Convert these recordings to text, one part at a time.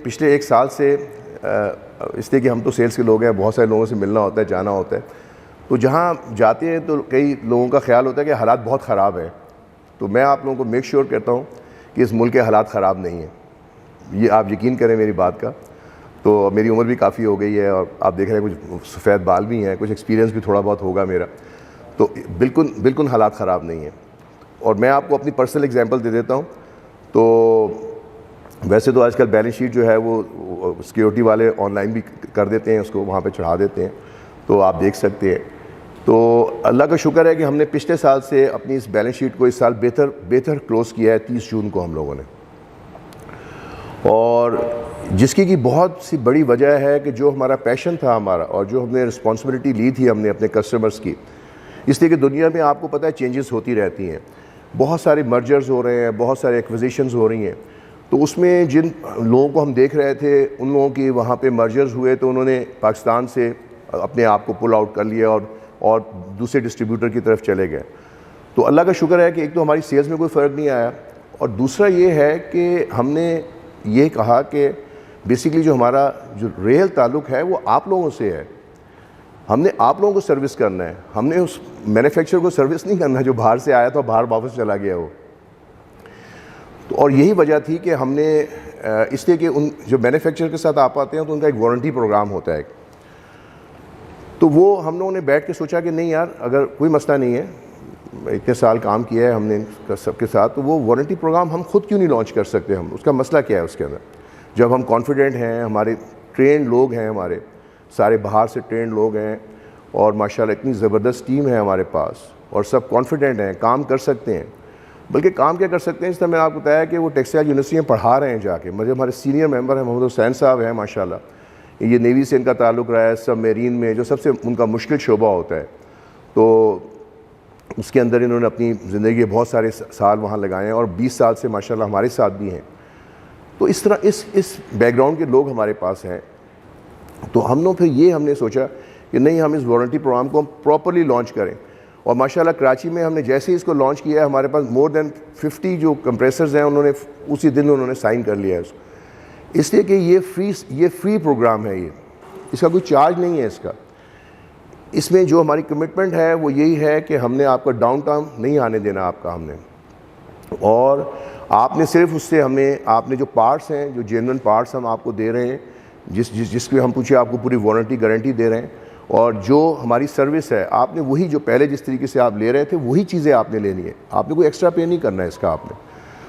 पिछले एक साल से इसलिए कि हम तो सेल्स के लोग हैं, बहुत सारे लोगों से मिलना होता है, जाना होता है, तो जहाँ जाते हैं तो कई लोगों का ख्याल होता है कि हालात बहुत ख़राब है। तो मैं आप लोगों को मेक श्योर करता हूँ कि इस मुल्क के हालात ख़राब नहीं हैं, ये आप यकीन करें मेरी बात का। तो मेरी उम्र भी काफ़ी हो गई है और आप देख रहे हैं कुछ सफ़ेद बाल भी हैं, कुछ एक्सपीरियंस भी थोड़ा बहुत होगा मेरा, तो बिल्कुल हालात ख़राब नहीं हैं। और मैं आपको अपनी पर्सनल एग्जांपल दे देता हूँ। तो वैसे तो आजकल बैलेंस शीट जो है वो सिक्योरिटी वाले ऑनलाइन भी कर देते हैं, उसको वहाँ पे चढ़ा देते हैं, तो आप देख सकते हैं। तो अल्लाह का शुक्र है कि हमने पिछले साल से अपनी इस बैलेंस शीट को इस साल बेहतर क्लोज़ किया है 30 जून को हम लोगों ने, और जिसकी की बहुत सी बड़ी वजह है कि जो हमारा पैशन था हमारा और जो हमने रिस्पॉन्सिबिलिटी ली थी हमने अपने कस्टमर्स की, इसलिए कि दुनिया में आपको पता है चेंजेस होती रहती हैं, बहुत सारे मर्जर्स हो रहे हैं, बहुत सारे एक्विजिशंस हो रही हैं। तो उसमें जिन लोगों को हम देख रहे थे उन लोगों की वहाँ पे मर्जर्स हुए, तो उन्होंने पाकिस्तान से अपने आप को पुल आउट कर लिया और दूसरे डिस्ट्रीब्यूटर की तरफ चले गए। तो अल्लाह का शुक्र है कि एक तो हमारी सेल्स में कोई फ़र्क नहीं आया, और दूसरा ये है कि हमने ये कहा कि बेसिकली जो हमारा जो रियल ताल्लुक़ है वो आप लोगों से है। हमने आप लोगों को सर्विस करना है, हमने उस मैन्युफैक्चरर को सर्विस नहीं करना जो बाहर से आया था, बाहर वापस चला गया वो। तो और यही वजह थी कि हमने इसलिए कि उन जो मैन्युफैक्चरर के साथ आप आते हैं तो उनका एक वारंटी प्रोग्राम होता है, तो वो हम लोगों ने बैठ के सोचा कि नहीं यार, अगर कोई मसला नहीं है, इतने साल काम किया है हमने सबके साथ, तो वो वारंटी प्रोग्राम हम खुद क्यों नहीं लॉन्च कर सकते। हम उसका मसला क्या है उसके अंदर, जब हम कॉन्फिडेंट हैं, हमारे ट्रेंड लोग हैं, हमारे सारे बाहर से ट्रेंड लोग हैं, और माशाल्लाह इतनी ज़बरदस्त टीम है हमारे पास, और सब कॉन्फिडेंट हैं, काम कर सकते हैं। बल्कि काम क्या कर सकते हैं, इस तरह मैंने आपको बताया कि वो टेक्सटाइल यूनिवर्सिटी में पढ़ा रहे हैं जाके। मुझे हमारे सीनियर मेंबर हैं मोहम्मद हुसैन साहब हैं, माशाल्लाह, ये नेवी से इनका ताल्लुक़ रहा है, सब मेरीन में जो सबसे उनका मुश्किल शोबा होता है, तो उसके अंदर इन्होंने अपनी ज़िंदगी के बहुत सारे साल वहाँ लगाए हैं, और 20 साल से माशाल्लाह हमारे साथ भी हैं। तो इस तरह इस बैकग्राउंड के लोग हमारे पास हैं। तो हम लोग फिर ये हमने सोचा कि नहीं, हम इस वारंटी प्रोग्राम को हम प्रॉपरली लॉन्च करें, और माशाल्लाह कराची में हमने जैसे ही इसको लॉन्च किया है, हमारे पास मोर देन 50 जो कंप्रेसर्स हैं उन्होंने उसी दिन उन्होंने साइन कर लिया है उसको, इसलिए कि ये फ्री प्रोग्राम है, ये इसका कोई चार्ज नहीं है इसका। इसमें जो हमारी कमिटमेंट है वो यही है कि हमने आपका डाउन टाउन नहीं आने देना आपका हमने, और आपने सिर्फ उससे हमें आपने जो पार्ट्स हैं, जो जेन्युइन पार्ट्स हम आपको दे रहे हैं, जिसकी हम पूछे आपको पूरी वारंटी गारंटी दे रहे हैं, और जो हमारी सर्विस है आपने वही जो पहले जिस तरीके से आप ले रहे थे वही चीज़ें आपने लेनी है, आपने कोई एक्स्ट्रा पे नहीं करना है इसका आपने।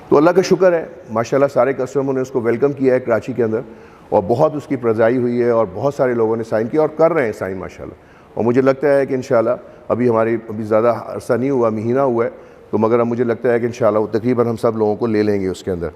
तो अल्लाह का शुक्र है माशाल्लाह सारे कस्टमरों ने उसको वेलकम किया है कराची के अंदर, और बहुत उसकी प्रजाई हुई है, और बहुत सारे लोगों ने साइन किया और कर रहे हैं साइन माशाल्लाह। और मुझे लगता है कि इंशाल्लाह अभी ज़्यादा अरसा नहीं हुआ, महीना हुआ है, तो मगर अब मुझे लगता है कि इंशाल्लाह वो तकरीबन हम सब लोगों को ले लेंगे उसके अंदर।